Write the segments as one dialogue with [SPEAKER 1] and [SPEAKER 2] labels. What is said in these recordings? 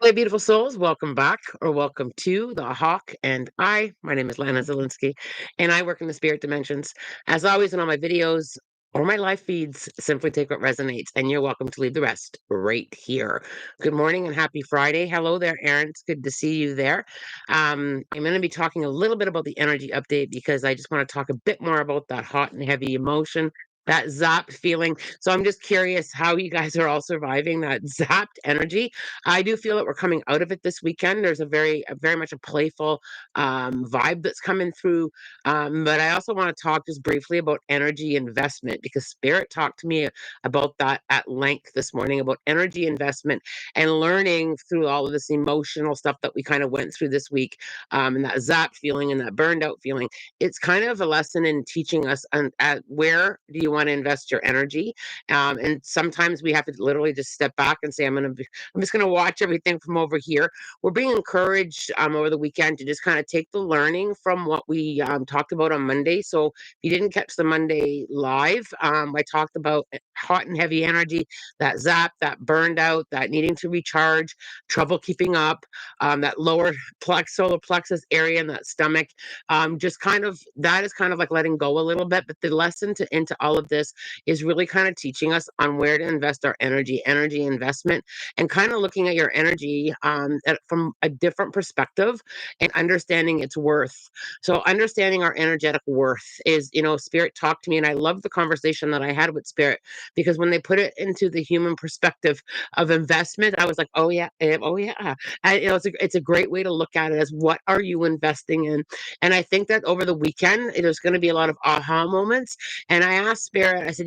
[SPEAKER 1] Hey, beautiful souls, welcome back or welcome to the Hawk and I. My name is Lana Zielinski, and I work in the spirit dimensions. As always, in all my videos or my live feeds, simply take what resonates, and you're welcome to leave the rest right here. Good morning and happy Friday. Hello there, Aaron. It's good to see you there. I'm going to be talking a little bit about the energy update because I just want to talk a bit more about that hot and heavy emotion. That zapped feeling. So I'm just curious how you guys are all surviving that zapped energy. I do feel that we're coming out of it this weekend. There's very much a playful vibe that's coming through. But I also want to talk just briefly about energy investment because Spirit talked to me about that at length this morning about energy investment and learning through all of this emotional stuff that we kind of went through this week, and that zapped feeling and that burned out feeling. It's kind of a lesson in teaching us at where do you want to invest your energy. And sometimes we have to literally just step back and say, I'm just going to watch everything from over here. We're being encouraged over the weekend to just kind of take the learning from what we talked about on Monday. So if you didn't catch the Monday live, I talked about hot and heavy energy, that zap, that burned out, that needing to recharge, trouble keeping up, that lower solar plexus area in that stomach. Just kind of that is kind of like letting go a little bit. But the lesson into all of this is really kind of teaching us on where to invest our energy investment, and kind of looking at your energy from a different perspective and understanding its worth. So understanding our energetic worth is, Spirit talked to me, and I love the conversation that I had with Spirit because when they put it into the human perspective of investment, I was like, oh yeah, oh yeah. And, it's a great way to look at it as what are you investing in? And I think that over the weekend, there's going to be a lot of aha moments. And I asked Spirit, I said,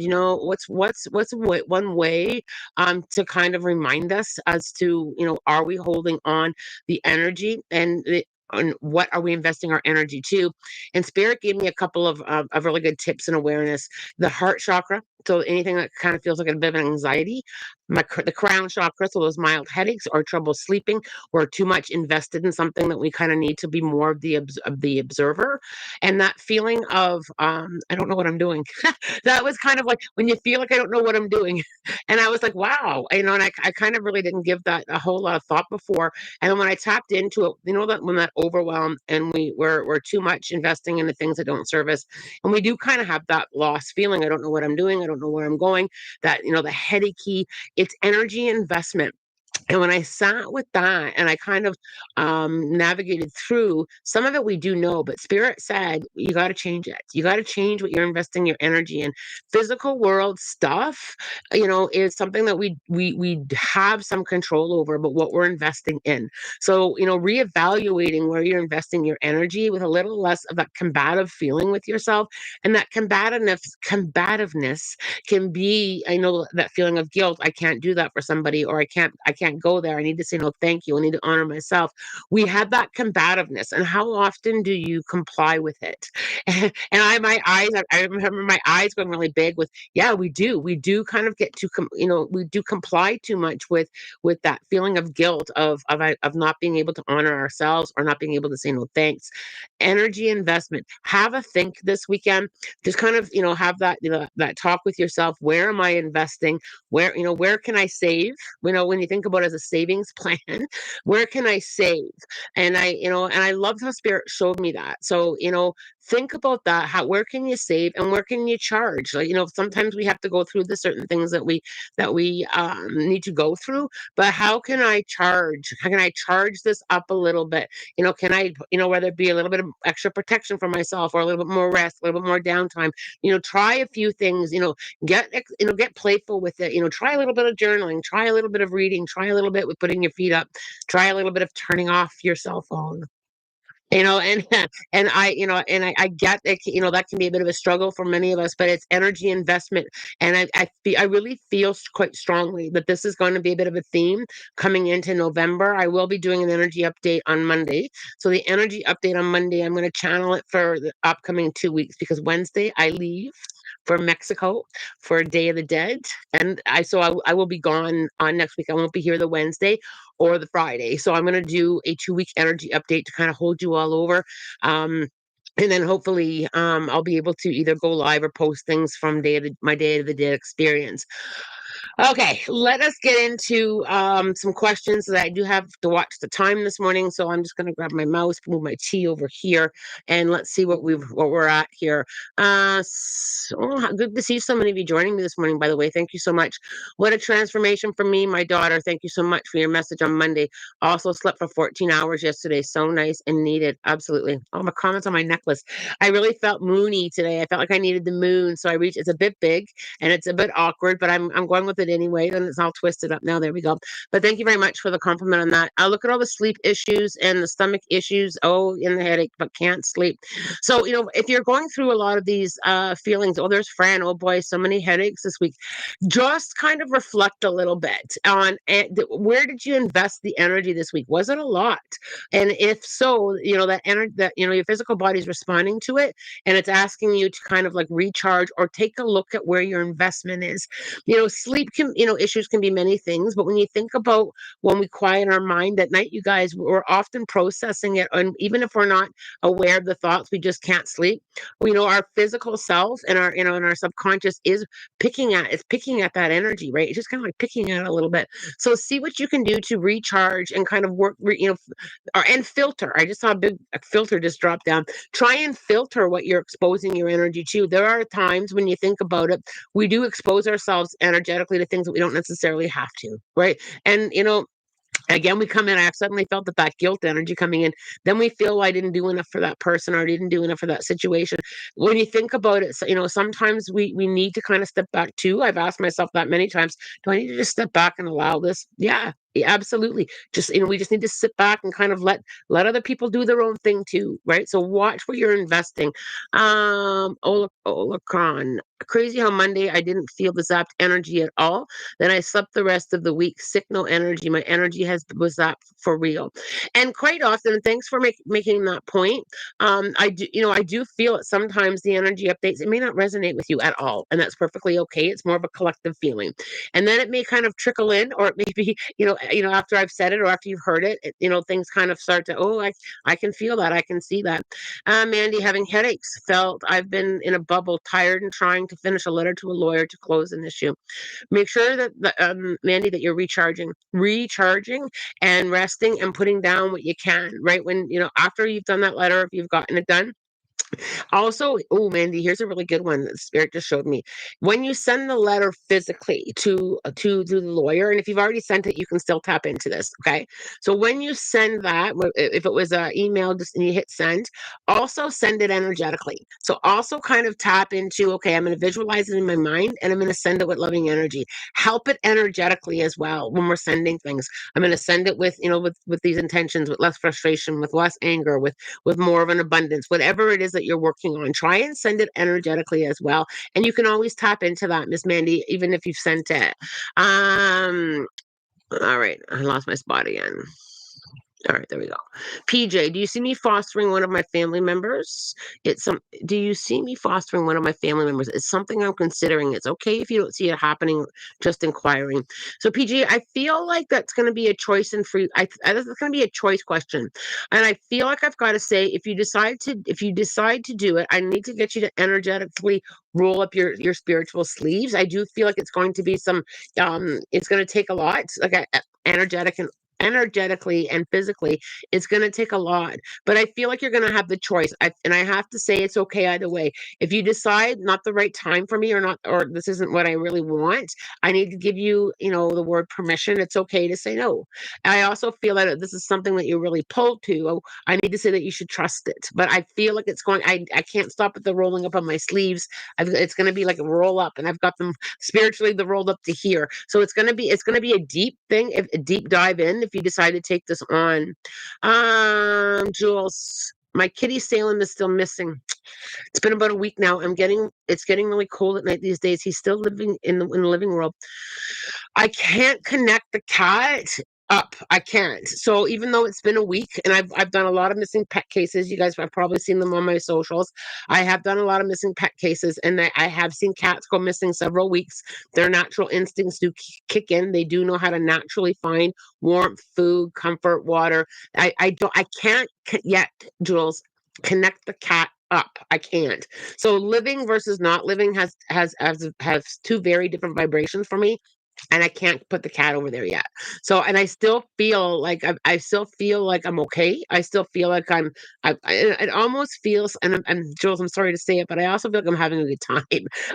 [SPEAKER 1] one way to kind of remind us as to, are we holding on the energy and what are we investing our energy to? And Spirit gave me a couple of really good tips and awareness. The heart chakra, so anything that kind of feels like a bit of anxiety, the crown chakra, so those mild headaches or trouble sleeping, or too much invested in something that we kind of need to be more of the observer, and that feeling of I don't know what I'm doing. That was kind of like when you feel like I don't know what I'm doing. And I was like, wow, and I kind of really didn't give that a whole lot of thought before. And then when I tapped into it, that when that overwhelm and we're too much investing in the things that don't serve us, and we do kind of have that lost feeling. I don't know what I'm doing. I don't know where I'm going. That the headachy. It's energy investment. And when I sat with that and I kind of navigated through some of it, we do know, but Spirit said, you got to change it. You got to change what you're investing your energy in. Physical world stuff, is something that we have some control over, but what we're investing in. So, reevaluating where you're investing your energy with a little less of that combative feeling with yourself. And that combativeness can be, I know that feeling of guilt. I can't do that for somebody, or I can't go there. I need to say no, thank you. I need to honor myself. We have that combativeness, and how often do you comply with it? And I remember my eyes going really big with, yeah, we do kind of get to, we do comply too much with that feeling of guilt of not being able to honor ourselves or not being able to say no thanks. Energy investment. Have a think this weekend. Just kind of, have that, that talk with yourself. Where am I investing? Where can I save? When you think about it as a savings plan, where can I save? And I loved how Spirit showed me that. So, think about that. Where can you save and where can you charge? Like, sometimes we have to go through the certain things that we need to go through, but how can I charge? How can I charge this up a little bit? Can I, whether it be a little bit of extra protection for myself or a little bit more rest, a little bit more downtime, try a few things, get playful with it, try a little bit of journaling, try a little bit of reading, try a little bit with putting your feet up, try a little bit of turning off your cell phone. And and I get it, that can be a bit of a struggle for many of us, but it's energy investment. And I really feel quite strongly that this is going to be a bit of a theme coming into November. I will be doing an energy update on Monday. So the energy update on Monday, I'm going to channel it for the upcoming 2 weeks, because Wednesday I leave for Mexico for Day of the Dead. And I will be gone on next week. I won't be here the Wednesday or the Friday. So I'm going to do a 2 week energy update to kind of hold you all over. And then hopefully I'll be able to either go live or post things from my Day of the Dead experience. Okay, let us get into some questions that I do have to watch the time this morning. So I'm just going to grab my mouse, move my tea over here, and let's see what we're at here. Good to see so many of you joining me this morning. By the way, thank you so much. What a transformation for me, my daughter. Thank you so much for your message on Monday. Also slept for 14 hours yesterday. So nice and needed. Absolutely. Oh, my comments on my necklace. I really felt moony today. I felt like I needed the moon, so I reached. It's a bit big and it's a bit awkward, but I'm going with it anyway. And it's all twisted up now. There we go. But thank you very much for the compliment on that. I look at all the sleep issues and the stomach issues. Oh, in the headache, but can't sleep. So if you're going through a lot of these feelings, oh, there's Fran. Oh boy, so many headaches this week. Just kind of reflect a little bit on where did you invest the energy this week? Was it a lot? And if so, that energy that your physical body is responding to it, and it's asking you to kind of like recharge or take a look at where your investment is. Sleep can, issues can be many things, but when you think about when we quiet our mind at night, you guys, we're often processing it. And even if we're not aware of the thoughts, we just can't sleep. Our physical self and and our subconscious is picking at that energy, right? It's just kind of like picking at it a little bit. So see what you can do to recharge and kind of work, and filter. I just saw a filter just drop down. Try and filter what you're exposing your energy to. There are times when you think about it, we do expose ourselves energetically to things that we don't necessarily have to, right? And again, we come in, I suddenly felt that guilt energy coming in. Then we feel I didn't do enough for that person or I didn't do enough for that situation. When you think about it, sometimes we need to kind of step back too. I've asked myself that many times. Do I need to just step back and allow this? Yeah, absolutely. Just, we just need to sit back and kind of let other people do their own thing too, right? So watch where you're investing. Olacron. Crazy how Monday I didn't feel the zapped energy at all. Then I slept the rest of the week, sick, no energy. My energy was that for real. And quite often, and thanks for making that point. I do feel it sometimes the energy updates, it may not resonate with you at all. And that's perfectly okay. It's more of a collective feeling. And then it may kind of trickle in, or it may be, after I've said it or after you've heard it, things kind of start to, oh, I can feel that. I can see that. Mandy, having headaches, felt I've been in a bubble, tired and trying to finish a letter to a lawyer to close an issue. Make sure that Mandy, that you're recharging and resting and putting down what you can, right? When, after you've done that letter, if you've gotten it done, also, oh, Mandy, here's a really good one that Spirit just showed me. When you send the letter physically to the lawyer, and if you've already sent it, you can still tap into this. Okay, so when you send that, if it was an email, just and you hit send, also send it energetically. So also kind of tap into, okay, I'm going to visualize it in my mind, and I'm going to send it with loving energy. Help it energetically as well when we're sending things. I'm going to send it with, with these intentions, with less frustration, with less anger, with more of an abundance, whatever it is that you're working on. Try and send it energetically as well. And you can always tap into that, Miss Mandy, even if you've sent it. All right, I lost my spot again. All right, there we go. PJ, do you see me fostering one of my family members? Do you see me fostering one of my family members? It's something I'm considering. It's okay if you don't see it happening, just inquiring. So PJ, I feel like that's going to be a choice and free. That's going to be a choice question. And I feel like I've got to say, if you decide to do it, I need to get you to energetically roll up your spiritual sleeves. I do feel like it's going to be it's going to take a lot. It's like energetically and physically, it's going to take a lot, but I feel like you're going to have the choice. And I have to say, it's okay either way. If you decide not the right time for me, or not, or this isn't what I really want, I need to give you, the word permission. It's okay to say no. I also feel that this is something that you're really pulled to. Oh, I need to say that you should trust it, but I feel like I can't stop at the rolling up of my sleeves. It's going to be like a roll up, and I've got them spiritually, the rolled up to here. So it's going to be a deep thing, a deep dive in, if you decide to take this on. Jules, my kitty Salem is still missing. It's been about a week now. It's getting really cold at night these days. He's still living in the living world. I can't connect the cat up. I can't. So even though it's been a week, and I've done a lot of missing pet cases, you guys have probably seen them on my socials. I have done a lot of missing pet cases, and I have seen cats go missing several weeks. Their natural instincts do kick in. They do know how to naturally find warmth, food, comfort, water. I can't yet, Jules, connect the cat up. I can't. So living versus not living has two very different vibrations for me. and I can't put the cat over there yet. So, and I still feel like I still feel like I'm okay. I still feel like it almost feels, and Jules, I'm sorry to say it, but I also feel like I'm having a good time.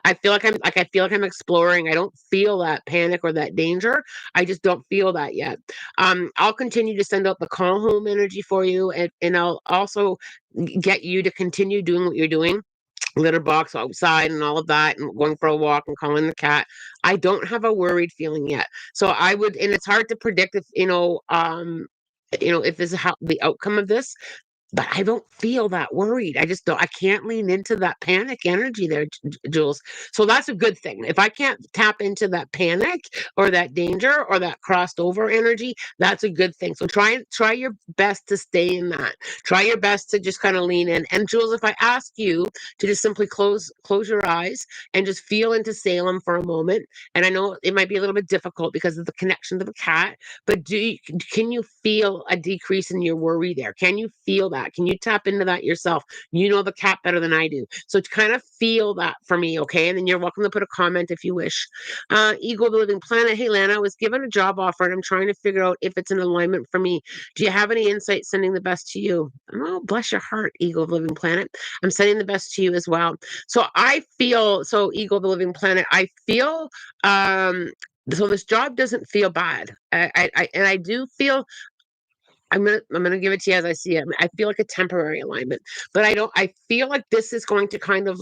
[SPEAKER 1] I feel like I'm exploring. I don't feel that panic or that danger. I just don't feel that yet. I'll continue to send out the call home energy for you, and I'll also get you to continue doing what you're doing, litter box outside and all of that, and going for a walk and calling the cat. I don't have a worried feeling yet. So I would, and it's hard to predict if, if this is how the outcome of this, but I don't feel that worried. I just don't, I can't lean into that panic energy there, Jules. So that's a good thing. If I can't tap into that panic or that danger or that crossed over energy, that's a good thing. So try your best to stay in that. Try your best to just kind of lean in. And Jules, if I ask you to just simply close your eyes and just feel into Salem for a moment, and I know it might be a little bit difficult because of the connection to the cat, but can you feel a decrease in your worry there? Can you feel that? Can you tap into that yourself? You know the cat better than I do. So to kind of feel that for me, okay? And then you're welcome to put a comment if you wish. Eagle the Living Planet. Hey, Lana, I was given a job offer and I'm trying to figure out if it's an alignment for me. Do you have any insight sending the best to you? Oh, bless your heart, Eagle the Living Planet. I'm sending the best to you as well. So Eagle the Living Planet, I feel so this job doesn't feel bad. I do feel I'm gonna give it to you as I see it. I feel like a temporary alignment, but I don't. I feel like this is going to kind of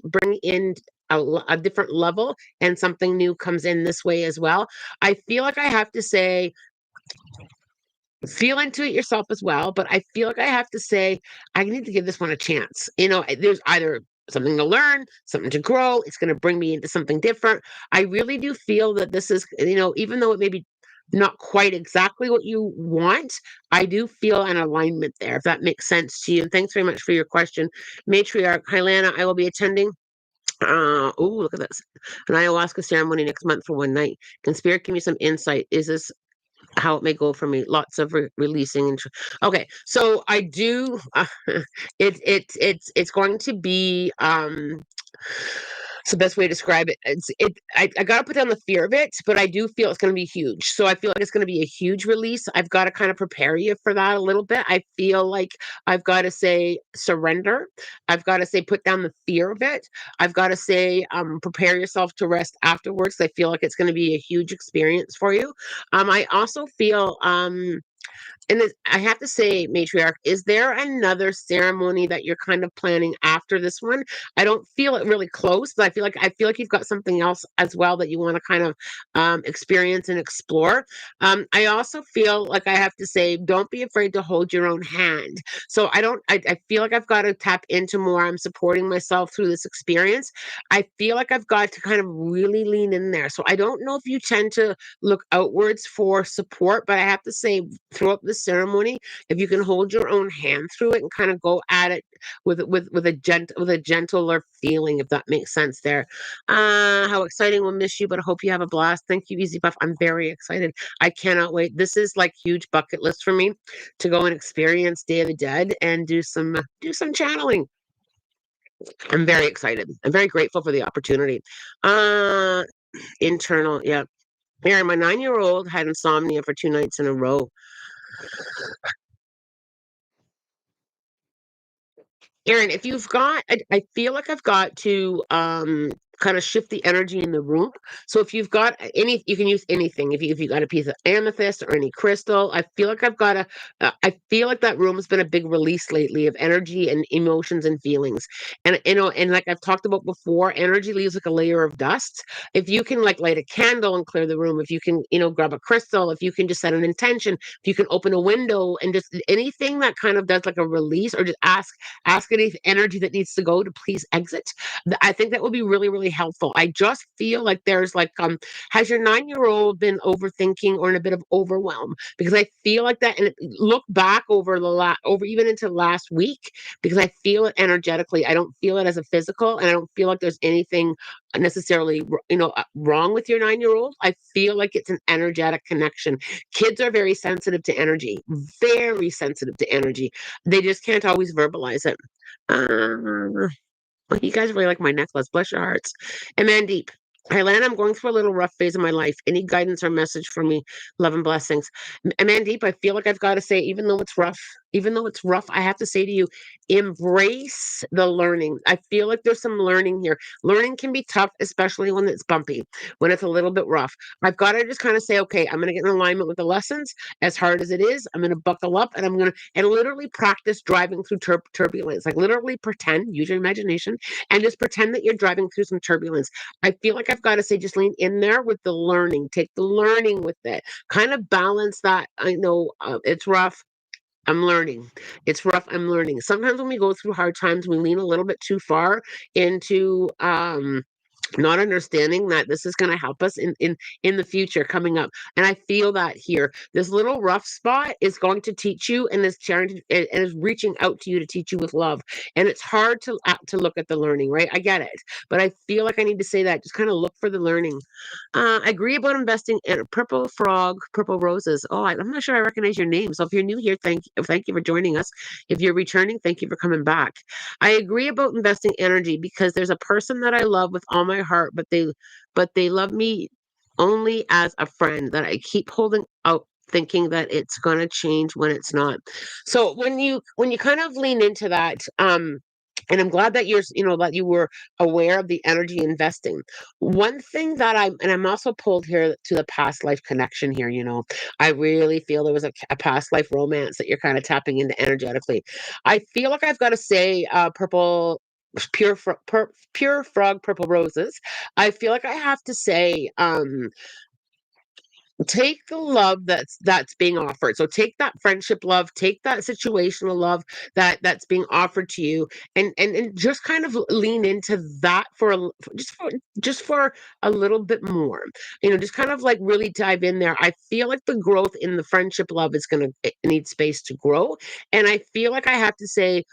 [SPEAKER 1] bring in a different level, and something new comes in this way as well. I feel like I have to say, feel into it yourself as well, but I feel like I have to say I need to give this one a chance. There's either something to learn, something to grow. It's going to bring me into something different. I really do feel that this is, even though it may be not quite exactly what you want, I do feel an alignment there, if that makes sense to you. And thanks very much for your question. Matriarch Hylana, I will be attending. Oh, look at this. An ayahuasca ceremony next month for one night. Can Spirit give me some insight? Is this how it may go for me? Lots of releasing and okay, so I do it's going to be it's the best way to describe it. I gotta put down the fear of it, but I do feel it's gonna be huge. So I feel like it's gonna be a huge release. I've got to kind of prepare you for that a little bit. I feel like I've got to say surrender. I've got to say put down the fear of it. I've got to say prepare yourself to rest afterwards. I feel like it's going to be a huge experience for you. I also feel and I have to say, Matriarch, is there another ceremony that you're kind of planning after this one? I don't feel it really close, but I feel like you've got something else as well that you want to kind of experience and explore. I also feel like I have to say, don't be afraid to hold your own hand. So I don't. I feel like I've got to tap into more. I'm supporting myself through this experience. I feel like I've got to kind of really lean in there. So I don't know if you tend to look outwards for support, but I have to say, throughout the ceremony, if you can hold your own hand through it and kind of go at it with a gentler feeling, if that makes sense there. How exciting. We'll miss you, but I hope you have a blast. Thank you, Easy Buff. I'm very excited. I cannot wait. This is like huge bucket list for me to go and experience Day of the Dead and do some channeling. I'm very excited. I'm very grateful for the opportunity. Uh internal, yeah. Mary, my 9-year-old had insomnia for 2 nights in a row. Erin, if you've got, I feel like I've got to kind of shift the energy in the room. So if you've got any, you can use anything. If you got a piece of amethyst or any crystal, I feel like I've got a. I feel like that room has been a big release lately of energy and emotions and feelings. And and like I've talked about before, energy leaves like a layer of dust. If you can like light a candle and clear the room, if you can, grab a crystal, if you can just set an intention, if you can open a window and just anything that kind of does like a release, or just ask any energy that needs to go to please exit. I think that would be really, really helpful. I just feel like there's like, has your 9-year-old been overthinking or in a bit of overwhelm? Because I feel like that, and look back over over even into last week, because I feel it energetically. I don't feel it as a physical, and I don't feel like there's anything necessarily, wrong with your 9-year-old. I feel like it's an energetic connection. Kids are very sensitive to energy, very sensitive to energy. They just can't always verbalize it. Well, you guys really like my necklace. Bless your hearts. And Mandeep, Hi, Lana, I'm going through a little rough phase of my life. Any guidance or message for me? Love and blessings. Mandeep, I feel like I've got to say, even though it's rough, I have to say to you, embrace the learning. I feel like there's some learning here. Learning can be tough, especially when it's bumpy, when it's a little bit rough. I've got to just kind of say, okay, I'm going to get in alignment with the lessons. As hard as it is, I'm going to buckle up and I'm going to and literally practice driving through turbulence. Like literally pretend, use your imagination, and just pretend that you're driving through some turbulence. I feel like I've got to say, just lean in there with the learning. Take the learning with it. Kind of balance that. I know it's rough. I'm learning. It's rough. I'm learning. Sometimes when we go through hard times, we lean a little bit too far into not understanding that this is going to help us in the future coming up. And I feel that here, this little rough spot is going to teach you, and is sharing and is reaching out to you to teach you with love. And it's hard to look at the learning, right? I get it, but I feel like I need to say that. Just kind of look for the learning. I agree about investing in Purple Frog, Purple Roses. Oh, I'm not sure I recognize your name. So if you're new here, thank you for joining us. If you're returning, thank you for coming back. I agree about investing energy because there's a person that I love with all my heart, but they love me only as a friend that I keep holding out thinking that it's going to change when it's not. So when you kind of lean into that and I'm glad that that you were aware of the energy investing. One thing that I'm also pulled here to the past life connection here, I really feel there was a past life romance that you're kind of tapping into energetically. I feel like I've got to say, pure frog, purple roses. I feel like I have to say, take the love that's being offered. So take that friendship love, take that situational love that's being offered to you, and just kind of lean into that just for a little bit more. Just kind of like really dive in there. I feel like the growth in the friendship love is going to need space to grow, and I feel like I have to say,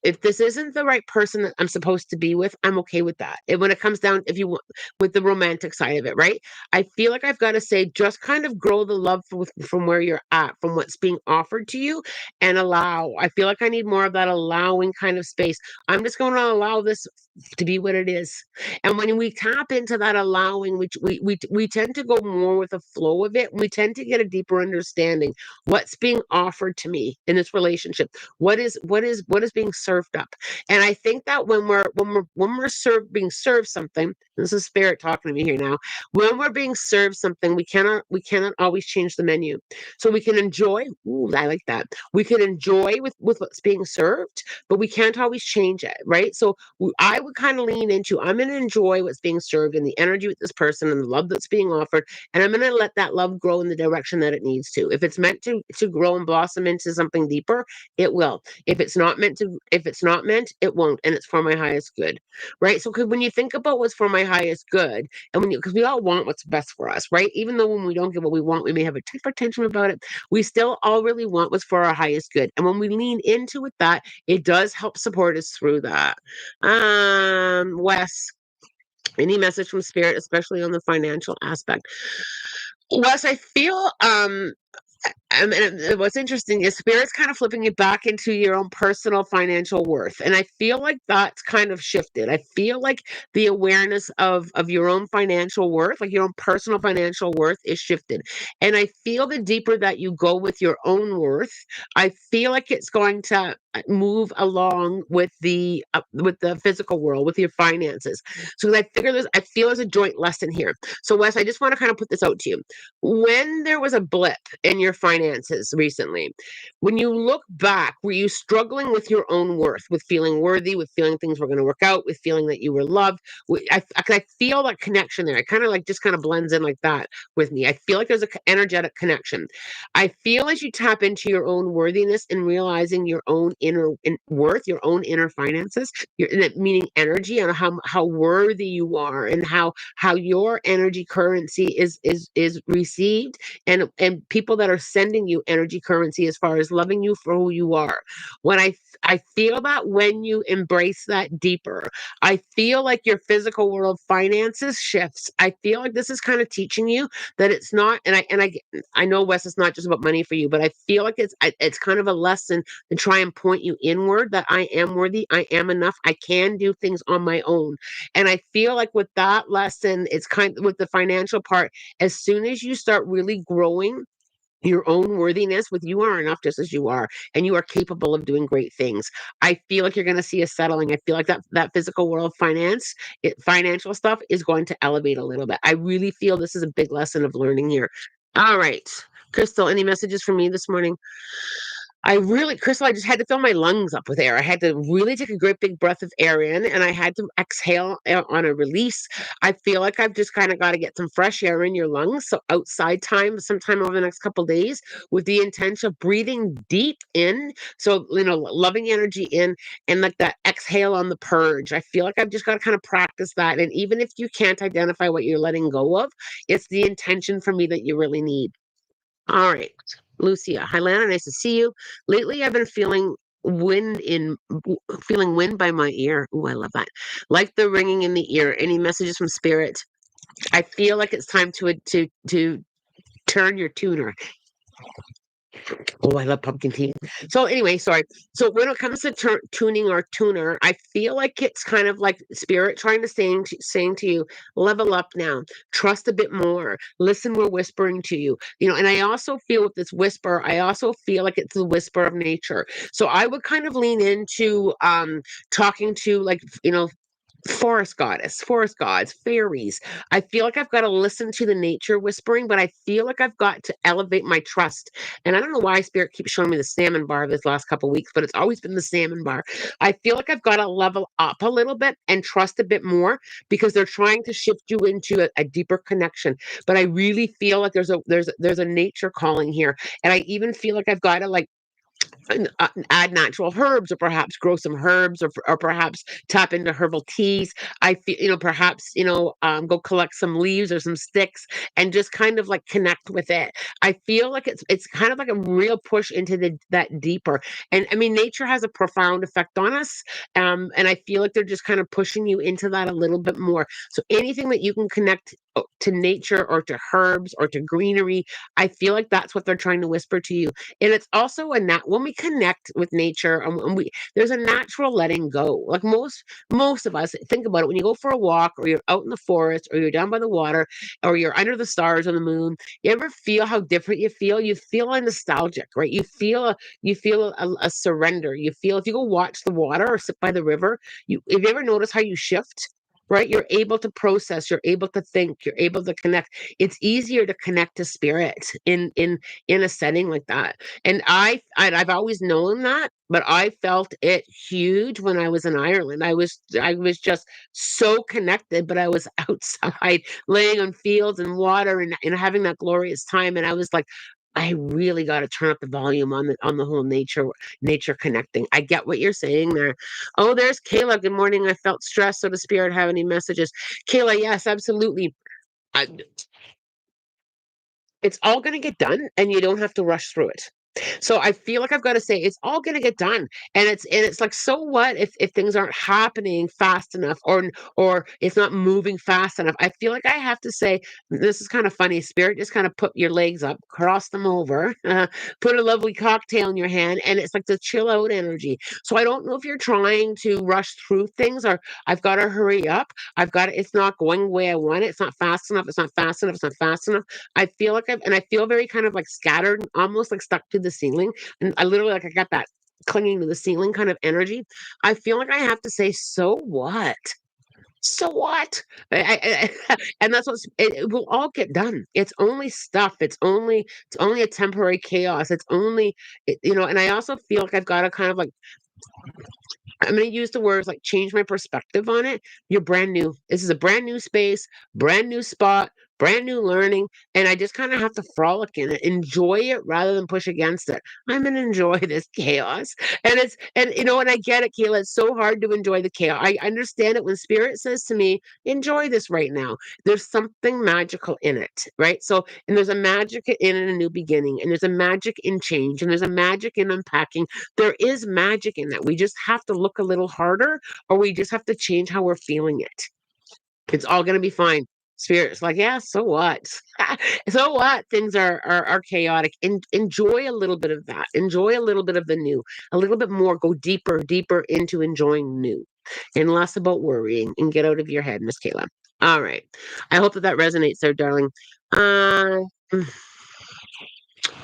[SPEAKER 1] if this isn't the right person that I'm supposed to be with, I'm okay with that. And when it comes down, if you want, with the romantic side of it, right? I feel like I've got to say, just kind of grow the love from where you're at, from what's being offered to you, and allow. I feel like I need more of that allowing kind of space. I'm just going to allow this to be what it is. And when we tap into that allowing, we tend to go more with the flow of it. We tend to get a deeper understanding what's being offered to me in this relationship, what is being served up. And I think that when we're being served something, this is spirit talking to me here now. When we're being served something, we cannot always change the menu. So we can enjoy, ooh, I like that. We can enjoy with what's being served, but we can't always change it, right? So I would kind of lean into, I'm going to enjoy what's being served and the energy with this person and the love that's being offered, and I'm going to let that love grow in the direction that it needs to. If it's meant to grow and blossom into something deeper, it will. If it's not meant, it won't, and it's for my highest good, right? So, 'cause when you think about what's for my highest good, and because we all want what's best for us, right? Even though when we don't get what we want, we may have a temper tantrum about it. We still all really want what's for our highest good, and when we lean into it, that it does help support us through that. Wes, any message from spirit, especially on the financial aspect? Wes, I feel and what's interesting is spirit's kind of flipping it back into your own personal financial worth, and I feel like that's kind of shifted. I feel like the awareness of your own financial worth, like your own personal financial worth, is shifted. And I feel the deeper that you go with your own worth, I feel like it's going to move along with the physical world, with your finances. So I feel there's a joint lesson here. So Wes, I just want to kind of put this out to you. When there was a blip in your finances recently, when you look back, were you struggling with your own worth, with feeling worthy, with feeling things were going to work out, with feeling that you were loved? I feel that connection there. I kind of like just kind of blends in like that with me. I feel like there's an energetic connection. I feel as you tap into your own worthiness and realizing your own inner worth, your own inner finances, meaning energy, and how worthy you are, and how your energy currency is received, and people that are sending you energy currency as far as loving you for who you are. When I feel that when you embrace that deeper, I feel like your physical world finances shifts. I feel like this is kind of teaching you that it's not, and I know, Wes, it's not just about money for you, but I feel like it's kind of a lesson to try and point point you inward that I am worthy, I am enough, I can do things on my own. And I feel like with that lesson, it's kind of with the financial part, as soon as you start really growing your own worthiness with you are enough just as you are, and you are capable of doing great things, I feel like you're going to see a settling. I feel like that physical world financial stuff is going to elevate a little bit. I really feel this is a big lesson of learning here. All right, Crystal, any messages for me this morning? Crystal, I just had to fill my lungs up with air. I had to really take a great big breath of air in, and I had to exhale on a release. I feel like I've just kind of got to get some fresh air in your lungs. So outside time, sometime over the next couple days, with the intention of breathing deep in. So, loving energy in, and like that exhale on the purge. I feel like I've just got to kind of practice that. And even if you can't identify what you're letting go of, it's the intention for me that you really need. All right. Lucia. Hi, Lana. Nice to see you. Lately, I've been feeling wind by my ear. Oh, I love that. Like the ringing in the ear. Any messages from spirit? I feel like it's time to turn your tuner. Oh, I love pumpkin tea. So anyway, sorry. So when it comes to tuning our tuner, I feel like it's kind of like spirit trying to saying to you, level up now, trust a bit more, listen, we're whispering to you. And I also feel with this whisper, I also feel like it's the whisper of nature. So I would kind of lean into talking to, like, forest goddess, forest gods, fairies. I feel like I've got to listen to the nature whispering, but I feel like I've got to elevate my trust. And I don't know why spirit keeps showing me the salmon bar this last couple of weeks, but it's always been the salmon bar. I feel like I've got to level up a little bit and trust a bit more, because they're trying to shift you into a deeper connection. But I really feel like there's a nature calling here. And I even feel like I've got to, like, add natural herbs, or perhaps grow some herbs, or perhaps tap into herbal teas. I feel, perhaps, go collect some leaves or some sticks, and just kind of like connect with it. I feel like it's kind of like a real push into that deeper. And I mean, nature has a profound effect on us. And I feel like they're just kind of pushing you into that a little bit more. So anything that you can connect to nature, or to herbs, or to greenery, I feel like that's what they're trying to whisper to you. And it's also when we connect with nature, and there's a natural letting go. Like most of us, think about it, when you go for a walk, or you're out in the forest, or you're down by the water, or you're under the stars on the moon, you ever feel how different you feel? You feel a nostalgic, right? You feel a surrender. You feel, if you go watch the water or sit by the river, have you ever noticed how you shift? Right, you're able to process, you're able to think, you're able to connect. It's easier to connect to spirit in a setting like that. And I've always known that, but I felt it huge when I was in Ireland. I was just so connected, but I was outside, laying on fields and water, and having that glorious time. And I was like, I really got to turn up the volume on the whole nature connecting. I get what you're saying there. Oh, there's Kayla. Good morning. I felt stressed. So does spirit have any messages? Kayla, yes, absolutely. I, it's all going to get done, and you don't have to rush through it. So I feel like I've got to say it's all going to get done. And it's like, so what if things aren't happening fast enough, or it's not moving fast enough? I feel like I have to say, this is kind of funny. Spirit just kind of put your legs up, cross them over, put a lovely cocktail in your hand, and it's like the chill out energy. So I don't know if you're trying to rush through things, or I've got to hurry up. It's not going the way I want it. It's not fast enough. It's not fast enough. It's not fast enough. I feel very kind of like scattered, almost like stuck to the ceiling. And I literally, like, I got that clinging to the ceiling kind of energy. I feel like I have to say, so what? So what? And that's it will all get done. It's only stuff. It's only a temporary chaos. It's only, and I also feel like I've got to kind of like, I'm going to use the words like change my perspective on it. You're brand new. This is a brand new space, brand new spot, brand new learning. And I just kind of have to frolic in it, enjoy it rather than push against it. I'm going to enjoy this chaos. And I get it, Kayla. It's so hard to enjoy the chaos. I understand it when spirit says to me, enjoy this right now. There's something magical in it, right? So, and there's a magic in a new beginning, and there's a magic in change, and there's a magic in unpacking. There is magic in that. We just have to look a little harder, or we just have to change how we're feeling it. It's all going to be fine. Spirit's like, yeah, so what? So what? Things are chaotic. Enjoy a little bit of that. Enjoy a little bit of the new. A little bit more. Go deeper, deeper into enjoying new, and less about worrying. And get out of your head, Miss Kayla. All right. I hope that that resonates there, darling. Uh,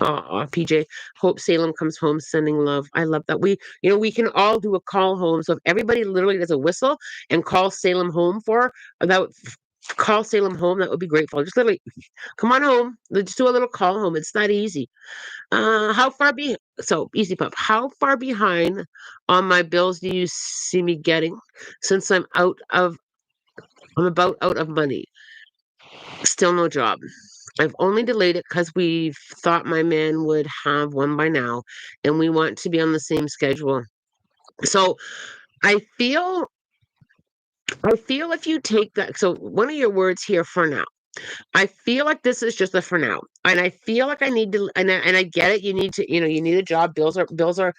[SPEAKER 1] Oh, PJ, hope Salem comes home sending love. I love that. We can all do a call home. So if everybody literally does a whistle and call Salem home call Salem home, that would be grateful. Just literally come on home. Let's do a little call home. It's that easy. How far be so easy pup. How far behind on my bills do you see me getting since I'm about out of money? Still no job. I've only delayed it because we've thought my man would have one by now, and we want to be on the same schedule. So I feel I feel if you take that, so one of your words here, for now. I feel like this is just a for now, and I feel like I need to, and I get it. You need to, you need a job. Bills are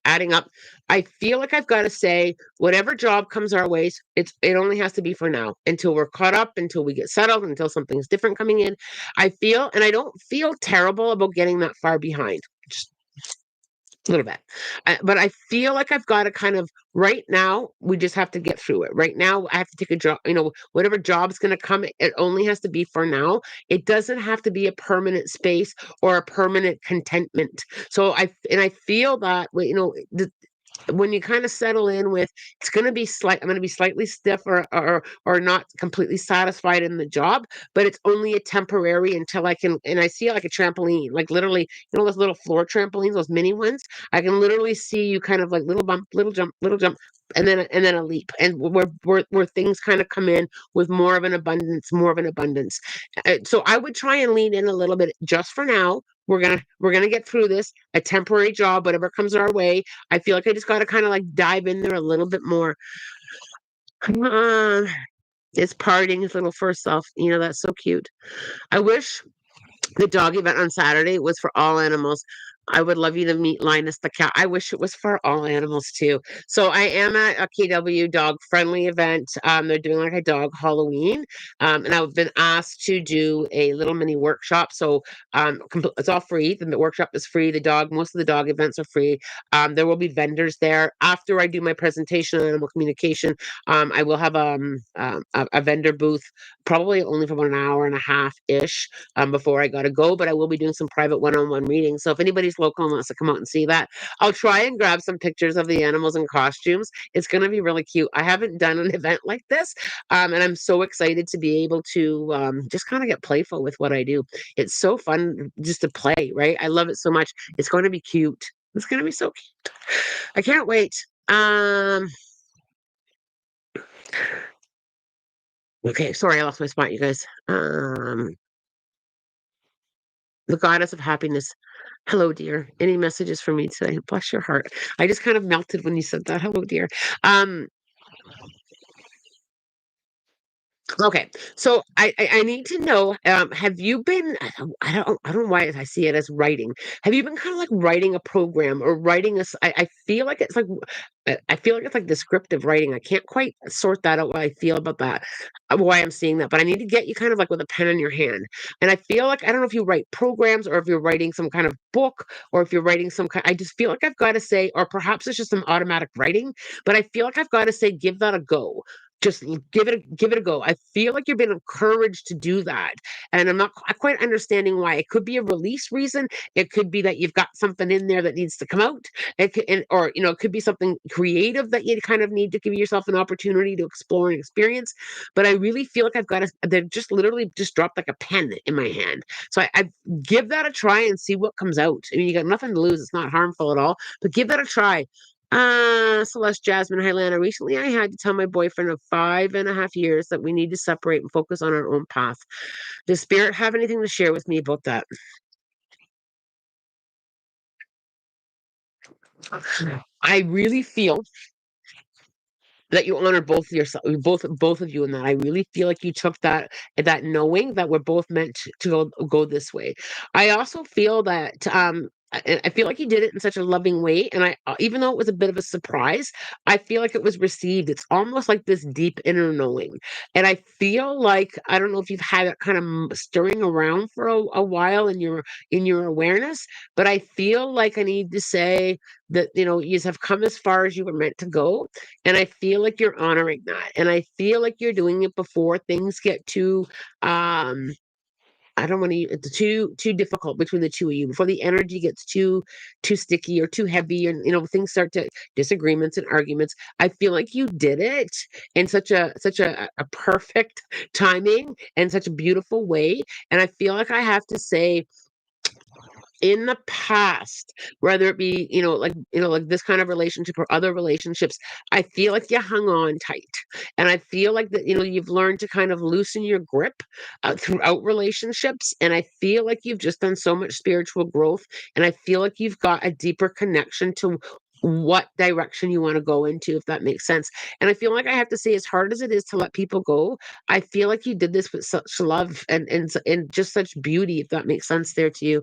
[SPEAKER 1] adding up. I feel like I've got to say, whatever job comes our ways, it only has to be for now until we're caught up, until we get settled, until something's different coming in. I feel, and I don't feel terrible about getting that far behind. Just a little bit. But I feel like I've got to kind of right now, we just have to get through it. Right now, I have to take a job, whatever job's going to come, it only has to be for now. It doesn't have to be a permanent space or a permanent contentment. So I feel that, when you kind of settle in with, it's going to be I'm going to be slightly stiff or not completely satisfied in the job, but it's only a temporary until I can, and I see it like a trampoline, like literally, those little floor trampolines, those mini ones. I can literally see you kind of like little bump, little jump, and then a leap, and where things kind of come in with more of an abundance. So I would try and lean in a little bit just for now. We're gonna get through this. A temporary job, whatever comes our way. I feel like I just got to kind of like dive in there a little bit more. Uh, it's parting his little first self. That's so cute. I wish the dog event on Saturday was for all animals. I would love you to meet Linus the cat. I wish it was for all animals too. So I am at a KW dog friendly event. They're doing like a dog Halloween. And I've been asked to do a little mini workshop. So it's all free. The workshop is free. Most of the dog events are free. There will be vendors there. After I do my presentation on animal communication, I will have a vendor booth, probably only for about an hour and a half ish, before I got to go, but I will be doing some private one-on-one readings. So if anybody's local and wants to come out and see that, I'll try and grab some pictures of the animals in costumes. It's going to be really cute. I haven't done an event like this, and I'm so excited to be able to just kind of get playful with what I do. It's so fun just to play, right? I love it so much. It's going to be cute. It's going to be so cute. I can't wait. Okay, sorry, I lost my spot, you guys. The goddess of happiness. Hello, dear. Any messages for me today? Bless your heart. I just kind of melted when you said that. Hello, dear. Um, Okay, so I need to know. Have you been? I don't know why I see it as writing. Have you been kind of like writing a program or writing I feel like it's like I feel like it's like descriptive writing. I can't quite sort that out. What I feel about that, why I'm seeing that, but I need to get you kind of like with a pen in your hand. And I feel like I don't know if you write programs or if you're writing some kind of book or if you're writing some kind. I just feel like I've got to say, or perhaps it's just some automatic writing, but I feel like I've got to say, give that a go. Just give it a go. I feel like you're being encouraged to do that, and I'm not quite understanding why. It could be a release reason. It could be that you've got something in there that needs to come out. Or it could be something creative that you kind of need to give yourself an opportunity to explore and experience. But I really feel like I've got to. They're just literally just dropped like a pen in my hand. So I give that a try and see what comes out. I mean, you got nothing to lose. It's not harmful at all. But give that a try. Celeste, Jasmine, Highlander. Recently, I had to tell my boyfriend of 5.5 years that we need to separate and focus on our own path. Does Spirit have anything to share with me about that? I really feel that you honor both yourself, both of you in that. I really feel like you took that knowing that we're both meant to go this way. I also feel that I feel like he did it in such a loving way, and even though it was a bit of a surprise, I feel like it was received. It's almost like this deep inner knowing, and I feel like I don't know if you've had it kind of stirring around for a while in your awareness, but I feel like I need to say that you have come as far as you were meant to go, and I feel like you're honoring that, and I feel like you're doing it before things get too um I don't want to. It's too difficult between the two of you before the energy gets too sticky or too heavy, and things start to disagreements and arguments. I feel like you did it in such a perfect timing and such a beautiful way, and I feel like I have to say in the past, whether it be, like this kind of relationship or other relationships, I feel like you hung on tight. And I feel like that, you've learned to kind of loosen your grip throughout relationships. And I feel like you've just done so much spiritual growth. And I feel like you've got a deeper connection to what direction you want to go into, if that makes sense. And I feel like I have to say, as hard as it is to let people go, I feel like you did this with such love and just such beauty, if that makes sense there to you.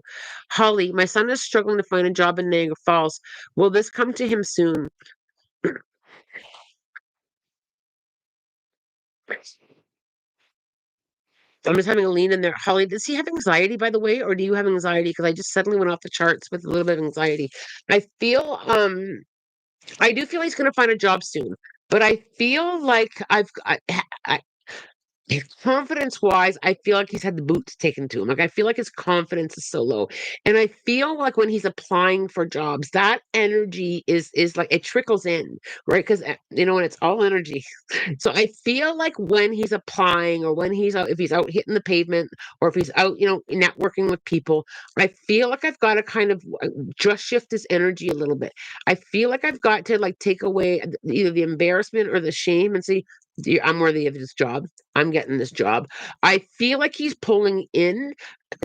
[SPEAKER 1] Holly, my son is struggling to find a job in Niagara Falls. Will this come to him soon? I'm just having a lean in there. Holly, does he have anxiety, by the way, or do you have anxiety? Because I just suddenly went off the charts with a little bit of anxiety. I feel, I do feel he's going to find a job soon, but I feel like I confidence wise, I feel like he's had the boots taken to him. Like I feel like his confidence is so low. And I feel like when he's applying for jobs, that energy is like it trickles in, right? Because and it's all energy. So I feel like when he's applying or when he's out, if he's out hitting the pavement or if he's out, networking with people, I feel like I've got to kind of just shift his energy a little bit. I feel like I've got to like take away either the embarrassment or the shame and say, I'm worthy of this job. I'm getting this job. I feel like he's pulling in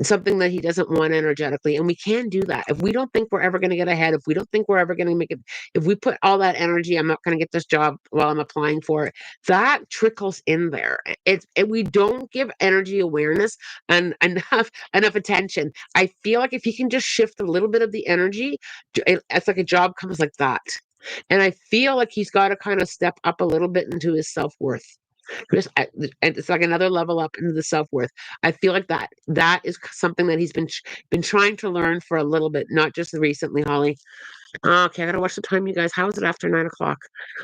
[SPEAKER 1] something that he doesn't want energetically. And we can do that. If we don't think we're ever going to get ahead, if we don't think we're ever going to make it, if we put all that energy, I'm not going to get this job while I'm applying for it, that trickles in there. We don't give energy awareness and enough attention. I feel like if he can just shift a little bit of the energy, it's like a job comes like that. And I feel like he's got to kind of step up a little bit into his self-worth. And it's like another level up into the self-worth. I feel like that is something that he's been trying to learn for a little bit, not just recently, Holly. Okay, I gotta watch the time, you guys. How is it after 9 o'clock?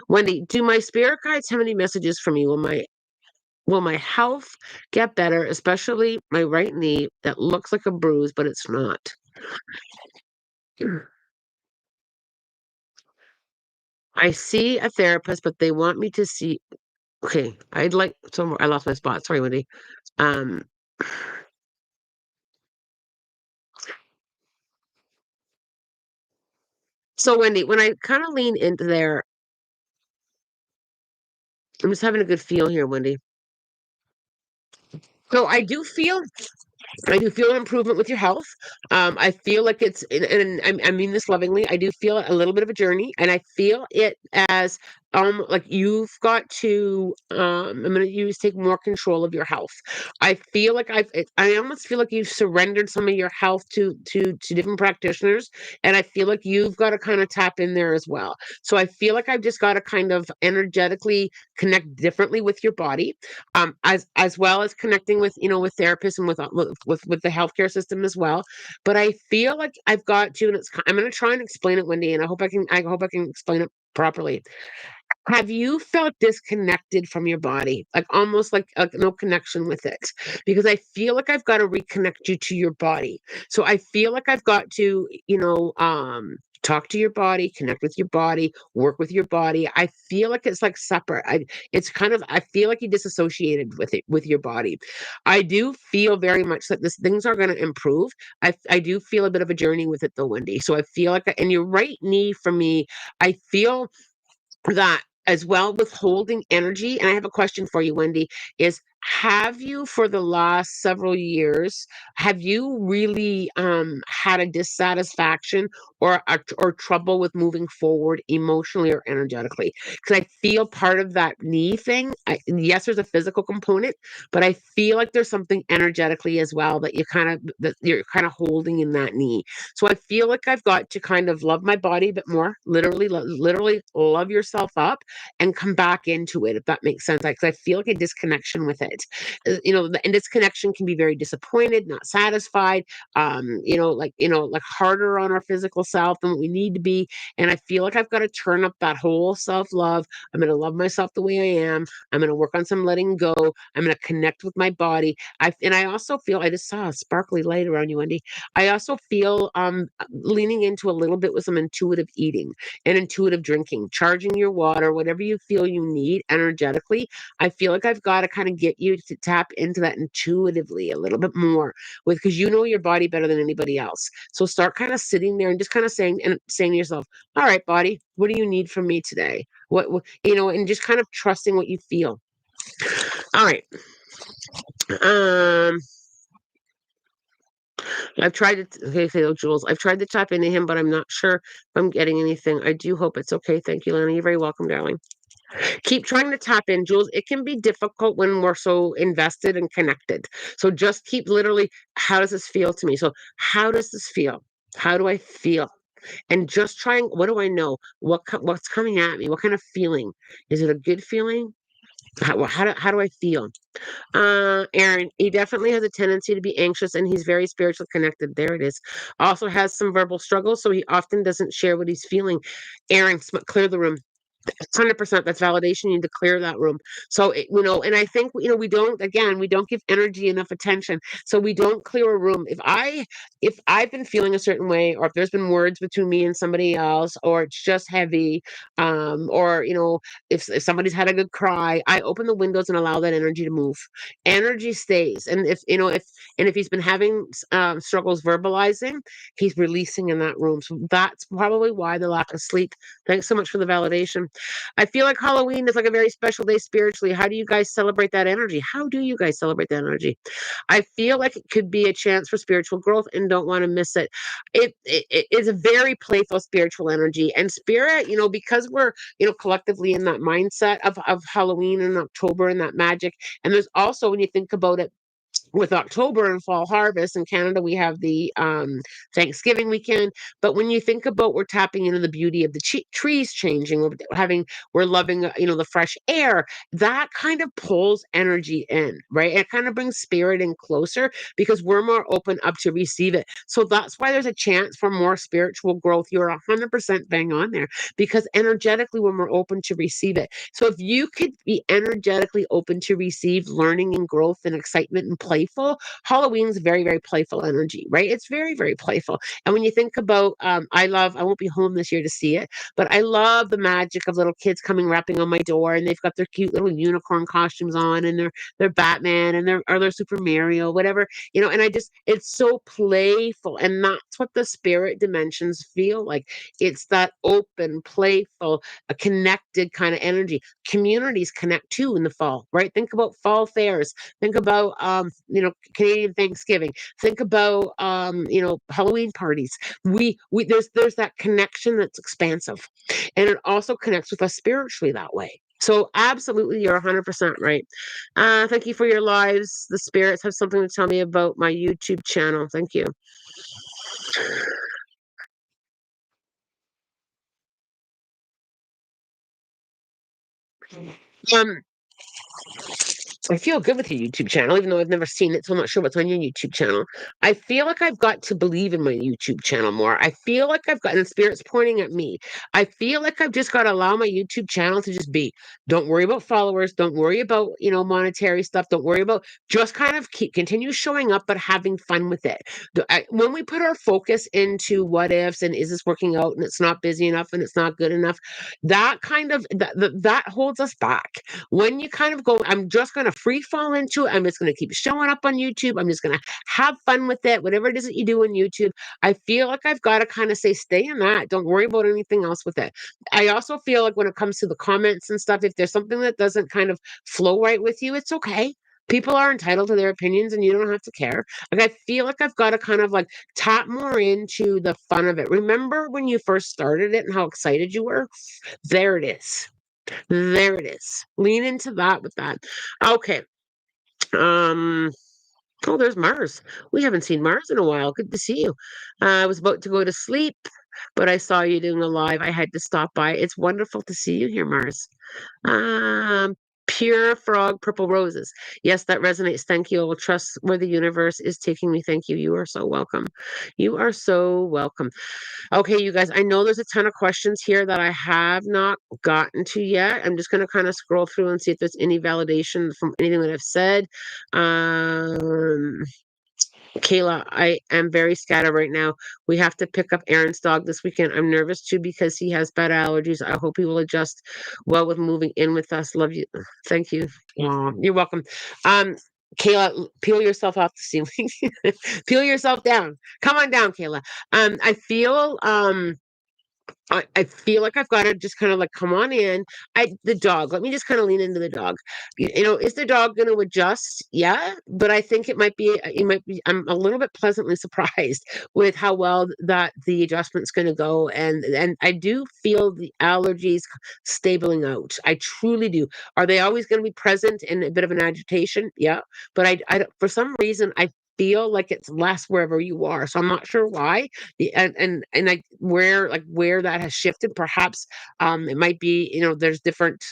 [SPEAKER 1] Wendy, do my spirit guides have any messages for me? Will my health get better, especially my right knee that looks like a bruise, but it's not? I see a therapist, but they want me to see. Okay, I'd like some. I lost my spot. Sorry, Wendy. Um, so Wendy, when I kind of lean into there, I'm just having a good feel here, Wendy. So I do feel an improvement with your health. I feel like I mean this lovingly. I do feel a little bit of a journey, and I feel it as like you've got to. I'm going to use take more control of your health. I feel like I almost feel like you've surrendered some of your health to different practitioners, and I feel like you've got to kind of tap in there as well. So I feel like I've just got to kind of energetically connect differently with your body, as well as connecting with with therapists and with the healthcare system as well. But I feel like I've got to, and I'm going to try and explain it, Wendy, and I hope I can explain it properly. Have you felt disconnected from your body, like almost like no connection with it? Because I feel like I've got to reconnect you to your body. So I feel like I've got to, talk to your body, connect with your body, work with your body. I feel like it's like separate. It's kind of, I feel like you disassociated with it, with your body. I do feel very much that this things are going to improve. I do feel a bit of a journey with it though, Wendy. So I feel like, and your right knee for me, I feel that as well with holding energy. And I have a question for you, Wendy, is have you for the last several years, have you really had a dissatisfaction or trouble with moving forward emotionally or energetically? Because I feel part of that knee thing, yes, there's a physical component, but I feel like there's something energetically as well that you're kind of holding in that knee. So I feel like I've got to kind of love my body a bit more, literally, literally love yourself up and come back into it, if that makes sense. Because I feel like a disconnection with it. And disconnection can be very disappointed, not satisfied, like harder on our physical self than what we need to be. And I feel like I've got to turn up that whole self love. I'm going to love myself the way I am. I'm going to work on some letting go. I'm going to connect with my body. I also feel, I just saw a sparkly light around you, Wendy. I also feel leaning into a little bit with some intuitive eating and intuitive drinking, charging your water, whatever you feel you need energetically. I feel like I've got to kind of get you to tap into that intuitively a little bit more with because you know your body better than anybody else. So start kind of sitting there and just kind of saying to yourself, all right, body, what do you need from me today? And just kind of trusting what you feel. All right. Um, I've tried to, okay, so Jules, I've tried to tap into him, but I'm not sure if I'm getting anything. I do hope it's okay. Thank you, Lana. You're very welcome, darling. Keep trying to tap in, Jules. It can be difficult when we're so invested and connected. So just keep literally, how does this feel to me? So, how does this feel? How do I feel? And just trying, what do I know? What's coming at me? What kind of feeling? Is it a good feeling? How do I feel? Aaron, he definitely has a tendency to be anxious and he's very spiritually connected. There it is. Also has some verbal struggles, so he often doesn't share what he's feeling. Aaron, clear the room. 100%, that's validation. You need to clear that room. So and I think we don't give energy enough attention, so we don't clear a room. If I've been feeling a certain way, or if there's been words between me and somebody else, or it's just heavy, or if somebody's had a good cry, I open the windows and allow that energy to move. Energy stays. And if he's been having struggles verbalizing, he's releasing in that room. So that's probably why the lack of sleep. Thanks so much for the validation. I feel like Halloween is like a very special day spiritually. How do you guys celebrate that energy? How do you guys celebrate that energy? I feel like it could be a chance for spiritual growth and don't want to miss it. It is a very playful spiritual energy. And spirit, because we're, collectively in that mindset of Halloween and October and that magic. And there's also, when you think about it, with October and fall harvest in Canada, we have the Thanksgiving weekend. But when you think about, we're tapping into the beauty of the trees changing, we're loving, the fresh air. That kind of pulls energy in, right? It kind of brings spirit in closer because we're more open up to receive it. So that's why there's a chance for more spiritual growth. You're 100% bang on there because energetically, we're more open to receive it. So if you could be energetically open to receive learning and growth and excitement and playful, Halloween's very, very playful energy, right? It's very, very playful. And when you think about, I won't be home this year to see it, but I love the magic of little kids coming rapping on my door and they've got their cute little unicorn costumes on and they're Batman and they're Super Mario, whatever, and it's so playful. And that's what the spirit dimensions feel like. It's that open, playful, a connected kind of energy. Communities connect too in the fall, right? Think about fall fairs. Think about Canadian Thanksgiving. Think about Halloween parties. We there's that connection that's expansive, and it also connects with us spiritually that way. So absolutely, you're 100% right. Thank you for your lives. The spirits have something to tell me about my YouTube channel. Thank you. Um, I feel good with your YouTube channel, even though I've never seen it, so I'm not sure what's on your YouTube channel. I feel like I've got to believe in my YouTube channel more. I feel like I've got, and the spirit's pointing at me. I feel like I've just got to allow my YouTube channel to just be. Don't worry about followers. Don't worry about, monetary stuff. Don't worry about, just kind of continue showing up, but having fun with it. When we put our focus into what ifs and is this working out and it's not busy enough and it's not good enough, that kind of, that holds us back. When you kind of go, I'm just going to free fall into it. I'm just going to keep showing up on YouTube. I'm just going to have fun with it. Whatever it is that you do on YouTube, I feel like I've got to kind of say, stay in that. Don't worry about anything else with it. I also feel like when it comes to the comments and stuff, if there's something that doesn't kind of flow right with you, it's okay. People are entitled to their opinions and you don't have to care. Like, I feel like I've got to kind of like tap more into the fun of it. Remember when you first started it and how excited you were? There it is. There it is. Lean into that with that. Okay. Um, oh, there's Mars. We haven't seen Mars in a while. Good to see you. I was about to go to sleep, but I saw you doing a live. I had to stop by. It's wonderful to see you here, Mars. Um, Pure Frog, Purple Roses. Yes, that resonates. Thank you. I will trust where the universe is taking me. Thank you. You are so welcome. You are so welcome. Okay, you guys, I know there's a ton of questions here that I have not gotten to yet. I'm just going to kind of scroll through and see if there's any validation from anything that I've said. Um, Kayla, I am very scattered right now. We have to pick up Aaron's dog this weekend. I'm nervous too because he has bad allergies. I hope he will adjust well with moving in with us. Love you. Thank you. Aw, you're welcome. Kayla, peel yourself off the ceiling. Peel yourself down. Come on down, Kayla. I feel I feel like I've got to just kind of like come on in. The dog. Let me just kind of lean into the dog. Is the dog going to adjust? Yeah, but I think it might be. I'm a little bit pleasantly surprised with how well that the adjustment's going to go, and I do feel the allergies stabling out. I truly do. Are they always going to be present in a bit of an agitation? Yeah, but for some reason I feel like it's less wherever you are. So I'm not sure why and like where that has shifted. Perhaps it might be, there's different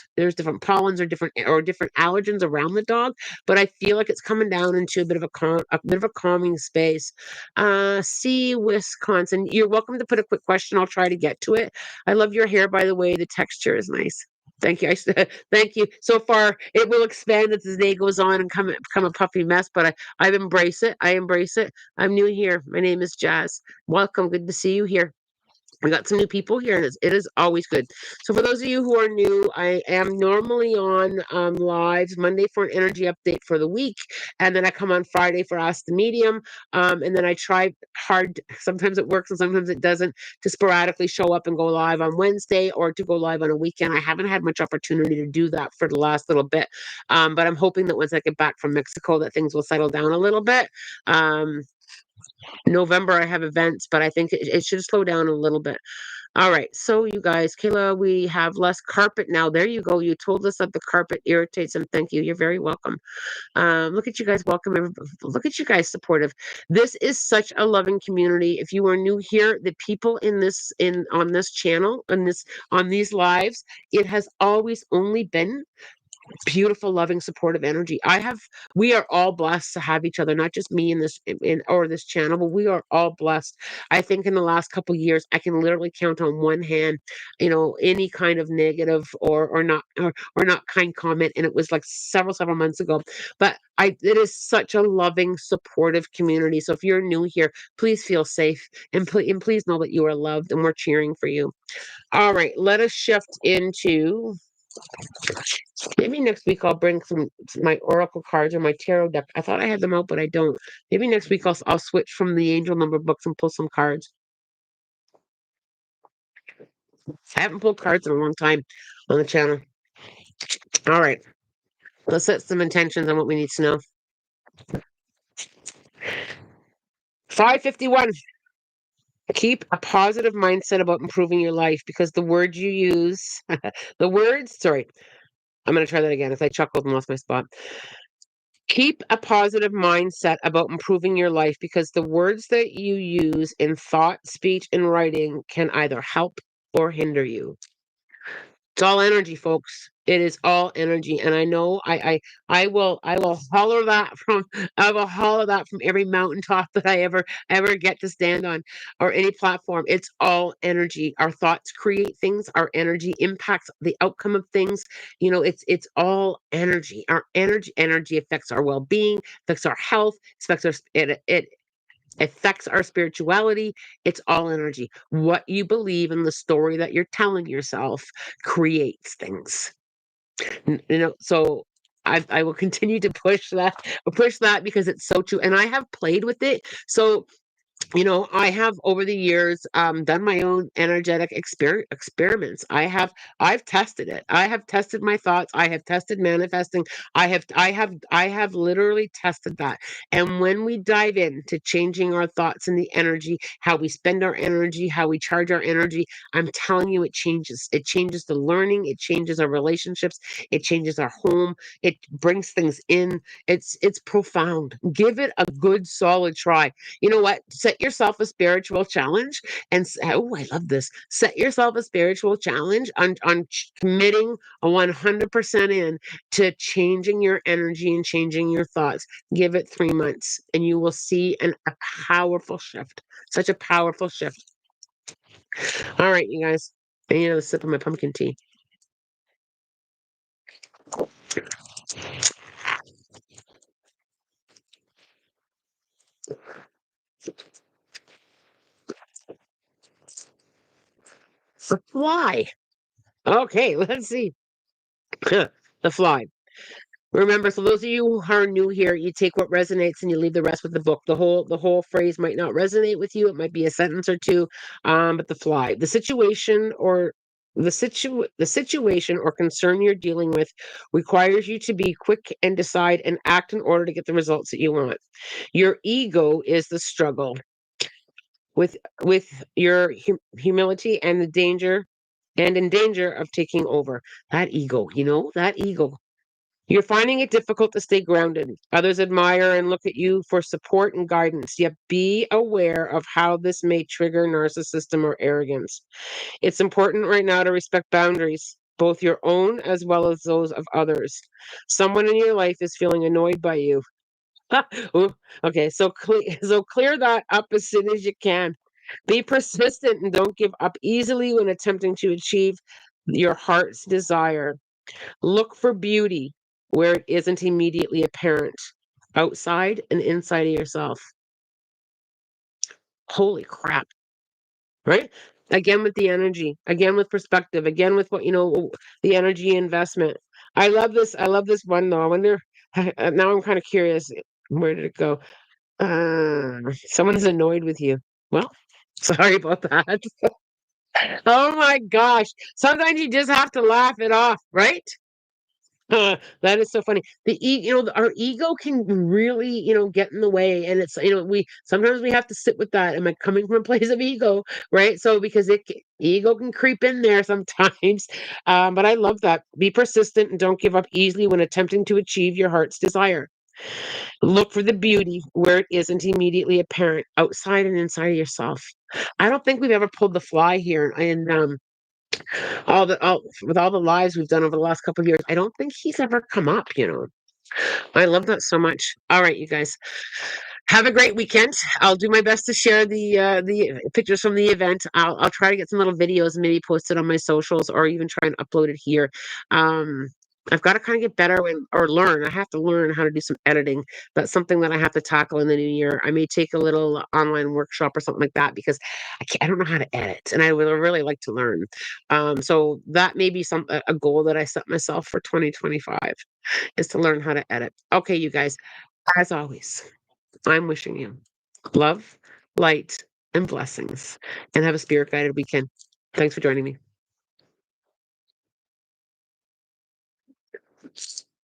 [SPEAKER 1] pollens or different allergens around the dog, but I feel like it's coming down into a bit of a calming space. See, Wisconsin, you're welcome to put a quick question. I'll try to get to it. I love your hair, by the way. The texture is nice. Thank you. Thank you. So far, it will expand as the day goes on and become a puffy mess, but I embrace it. I embrace it. I'm new here. My name is Jazz. Welcome. Good to see you here. We got some new people here, and it is always good. So, for those of you who are new, I am normally on lives Monday for an energy update for the week, and then I come on Friday for Ask the Medium. And then I try hard. Sometimes it works, and sometimes it doesn't. To sporadically show up and go live on Wednesday, or to go live on a weekend. I haven't had much opportunity to do that for the last little bit, but I'm hoping that once I get back from Mexico, that things will settle down a little bit. Um, November, I have events, but I think it should slow down a little bit. All right. So, you guys, Kayla, we have less carpet now. There you go. You told us that the carpet irritates him. Thank you. You're very welcome. Look at you guys. Welcome. Look at you guys supportive. This is such a loving community. If you are new here, the people on this channel, on these lives, it has always only been beautiful, loving, supportive energy. We are all blessed to have each other, not just me in this channel, but we are all blessed. I think in the last couple years, I can literally count on one hand, any kind of negative or not kind comment, and it was like several months ago. But it is such a loving, supportive community. So if you're new here, please feel safe and please know that you are loved and we're cheering for you. All right, let us shift into. Maybe next week I'll bring my oracle cards or my tarot deck. I thought I had them out, but I don't. Maybe next week I'll switch from the angel number books and pull some cards. I haven't pulled cards in a long time on the channel. All right, let's set some intentions on what we need to know. 551. Keep a positive mindset about improving your life because the words you use, sorry, I'm going to try that again. If I chuckled and lost my spot. Keep a positive mindset about improving your life because the words that you use in thought, speech, and writing can either help or hinder you. It's all energy, folks. It is all energy, and I know I will holler that from every mountaintop that I ever get to stand on, or any platform. It's all energy. Our thoughts create things. Our energy impacts the outcome of things. It's all energy. Our energy affects our well-being, affects our health, affects it affects our spirituality. It's all energy. What you believe in the story that you're telling yourself creates things. So I will continue to push that because it's so true. And I have played with it. So I have over the years done my own energetic experiments. I've tested it. I have tested my thoughts. I have tested manifesting. I have literally tested that. And when we dive into changing our thoughts and the energy, how we spend our energy, how we charge our energy, I'm telling you, it changes. It changes the learning. It changes our relationships. It changes our home. It brings things in. It's profound. Give it a good solid try. You know what? Set yourself a spiritual challenge oh, I love this. Set yourself a spiritual challenge on committing a 100% in to changing your energy and changing your thoughts. Give it 3 months and you will see a powerful shift. Such a powerful shift. All right, you guys. I need a sip of my pumpkin tea. Fly. Okay, let's see. The fly. Remember, so those of you who are new here, you take what resonates and you leave the rest with the book. The whole phrase might not resonate with you. It might be a sentence or two, but the fly, the situation or concern you're dealing with requires you to be quick and decide and act in order to get the results that you want. Your ego is the struggle with your humility and the danger and in danger of taking over. That ego, that ego. You're finding it difficult to stay grounded. Others admire and look at you for support and guidance, yet be aware of how this may trigger narcissism or arrogance. It's important right now to respect boundaries, both your own as well as those of others. Someone in your life is feeling annoyed by you. Ooh, okay, so clear that up as soon as you can. Be persistent and don't give up easily when attempting to achieve your heart's desire. Look for beauty where it isn't immediately apparent, outside and inside of yourself. Holy crap, right? Again with the energy, again with perspective, again with the energy investment. I love this one though. I wonder now I'm kind of curious. Where did it go? Someone's annoyed with you. Well, sorry about that. Oh my gosh. Sometimes you just have to laugh it off, right? That is so funny. Our ego can really, get in the way, and we sometimes we have to sit with that. Am I coming from a place of ego, right? So because ego can creep in there sometimes, but I love that. Be persistent and don't give up easily when attempting to achieve your heart's desire. Look for the beauty where it isn't immediately apparent, outside and inside of yourself. I don't think we've ever pulled the fly here, and with all the lives we've done over the last couple of years, I don't think he's ever come up. I love that so much. All right, you guys. Have a great weekend. I'll do my best to share the pictures from the event. I'll try to get some little videos and maybe post it on my socials or even try and upload it here. Um, I've got to kind of get better or learn. I have to learn how to do some editing. That's something that I have to tackle in the new year. I may take a little online workshop or something like that because I don't know how to edit, and I would really like to learn. So that may be a goal that I set myself for 2025 is to learn how to edit. Okay, you guys. As always, I'm wishing you love, light, and blessings, and have a spirit guided weekend. Thanks for joining me.